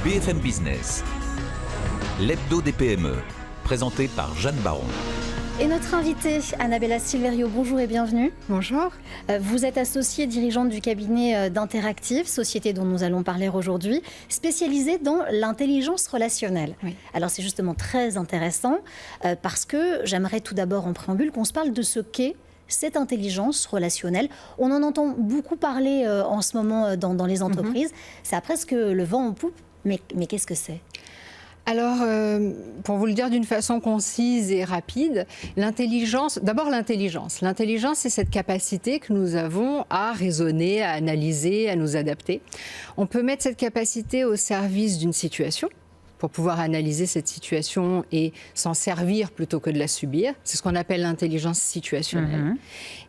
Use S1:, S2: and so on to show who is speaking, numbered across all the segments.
S1: BFM Business, l'hebdo des PME, présenté par Jeanne Baron.
S2: Et notre invitée, Annabella Silverio, bonjour et bienvenue.
S3: Bonjour.
S2: Vous êtes associée dirigeante du cabinet d'Interactive, société dont nous allons parler aujourd'hui, spécialisée dans l'intelligence relationnelle.
S3: Oui.
S2: Alors c'est justement très intéressant parce que j'aimerais tout d'abord en préambule qu'on se parle de ce qu'est cette intelligence relationnelle. On en entend beaucoup parler en ce moment dans les entreprises. Ça a presque le vent en poupe, mais qu'est-ce que c'est ?
S3: Alors, pour vous le dire d'une façon concise et rapide, d'abord l'intelligence. L'intelligence, c'est cette capacité que nous avons à raisonner, à analyser, à nous adapter. On peut mettre cette capacité au service d'une situation pour pouvoir analyser cette situation et s'en servir plutôt que de la subir. C'est ce qu'on appelle l'intelligence situationnelle.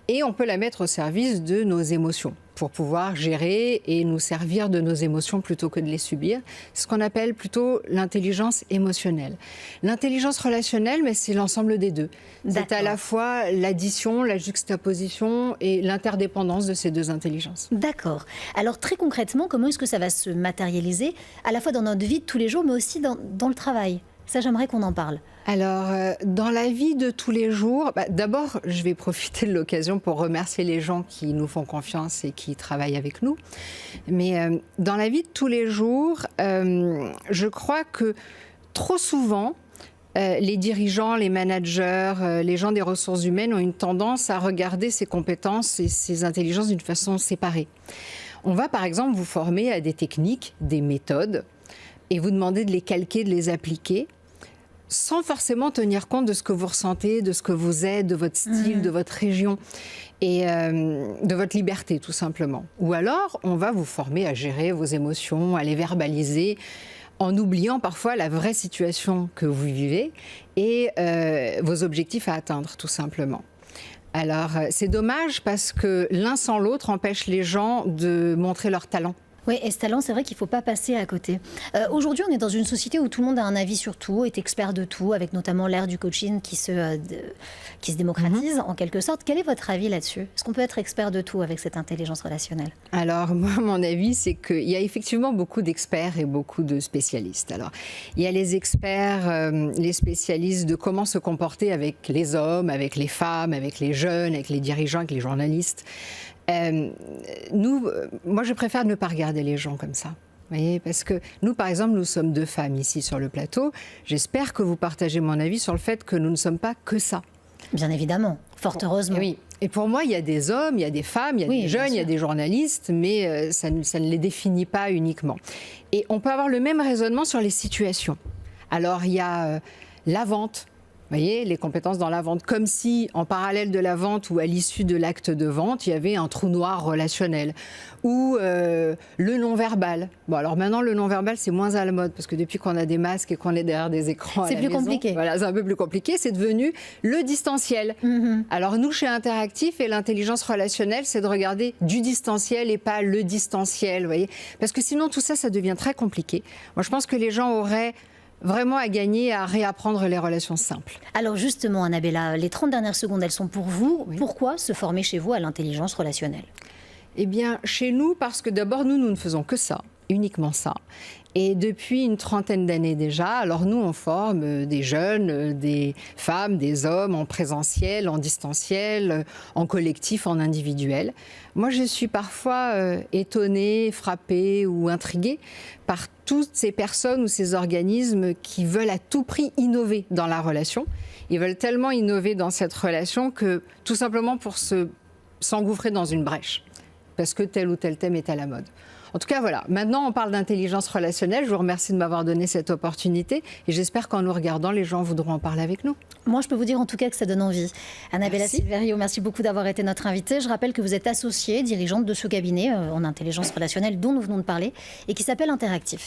S3: Et on peut la mettre au service de nos émotions pour pouvoir gérer et nous servir de nos émotions plutôt que de les subir. C'est ce qu'on appelle plutôt l'intelligence émotionnelle. L'intelligence relationnelle, mais c'est l'ensemble des deux. C'est à la fois l'addition, la juxtaposition et l'interdépendance de ces deux intelligences.
S2: D'accord. Alors très concrètement, comment est-ce que ça va se matérialiser à la fois dans notre vie de tous les jours, mais aussi dans le travail ? Ça, j'aimerais qu'on en parle.
S3: Alors, dans la vie de tous les jours, d'abord, je vais profiter de l'occasion pour remercier les gens qui nous font confiance et qui travaillent avec nous. Mais dans la vie de tous les jours, je crois que trop souvent, les dirigeants, les managers, les gens des ressources humaines ont une tendance à regarder ces compétences et ces intelligences d'une façon séparée. On va par exemple vous former à des techniques, des méthodes, et vous demander de les calquer, de les appliquer, sans forcément tenir compte de ce que vous ressentez, de ce que vous êtes, de votre style, de votre région et de votre liberté tout simplement. Ou alors, on va vous former à gérer vos émotions, à les verbaliser, en oubliant parfois la vraie situation que vous vivez et vos objectifs à atteindre tout simplement. Alors, c'est dommage parce que l'un sans l'autre empêche les gens de montrer leur talent.
S2: Oui, et ce talent, c'est vrai qu'il ne faut pas passer à côté. Aujourd'hui, on est dans une société où tout le monde a un avis sur tout, est expert de tout, avec notamment l'ère du coaching qui se démocratise en quelque sorte. Quel est votre avis là-dessus ? Est-ce qu'on peut être expert de tout avec cette intelligence relationnelle ?
S3: Alors, moi, mon avis, c'est qu'il y a effectivement beaucoup d'experts et beaucoup de spécialistes. Alors, il y a les experts, les spécialistes de comment se comporter avec les hommes, avec les femmes, avec les jeunes, avec les dirigeants, avec les journalistes. Moi, je préfère ne pas regarder les gens comme ça. Vous voyez, parce que nous, par exemple, nous sommes deux femmes ici sur le plateau. J'espère que vous partagez mon avis sur le fait que nous ne sommes pas que ça.
S2: Bien évidemment, fort heureusement.
S3: Oui. Et pour moi, il y a des hommes, il y a des femmes, il y a des jeunes, il y a des journalistes, mais ça ne les définit pas uniquement. Et on peut avoir le même raisonnement sur les situations. Alors, il y a la vente. Vous voyez, les compétences dans la vente, comme si en parallèle de la vente ou à l'issue de l'acte de vente, il y avait un trou noir relationnel. Ou le non-verbal. Bon, alors maintenant, le non-verbal, c'est moins à la mode, parce que depuis qu'on a des masques et qu'on est derrière des écrans à la maison,
S2: c'est plus compliqué.
S3: Voilà, c'est un peu plus compliqué. C'est devenu le distanciel. Alors nous, chez Interactive, et l'intelligence relationnelle, c'est de regarder du distanciel et pas le distanciel. Vous voyez, parce que sinon, tout ça, ça devient très compliqué. Moi, je pense que les gens auraient vraiment à gagner à réapprendre les relations simples.
S2: Alors justement, Annabella, les 30 dernières secondes, elles sont pour vous. Oui. Pourquoi se former chez vous à l'intelligence relationnelle ?
S3: Eh bien, chez nous, parce que d'abord, nous ne faisons que ça, uniquement ça. Et depuis une trentaine d'années déjà, alors nous, on forme des jeunes, des femmes, des hommes en présentiel, en distanciel, en collectif, en individuel. Moi, je suis parfois étonnée, frappée ou intriguée par toutes ces personnes ou ces organismes qui veulent à tout prix innover dans la relation. Ils veulent tellement innover dans cette relation que tout simplement pour s'engouffrer dans une brèche, parce que tel ou tel thème est à la mode. En tout cas, voilà. Maintenant, on parle d'intelligence relationnelle. Je vous remercie de m'avoir donné cette opportunité et j'espère qu'en nous regardant, les gens voudront en parler avec nous.
S2: Moi, je peux vous dire en tout cas que ça donne envie. Annabella Silverio, merci beaucoup d'avoir été notre invitée. Je rappelle que vous êtes associée, dirigeante de ce cabinet en intelligence relationnelle dont nous venons de parler et qui s'appelle Interactive.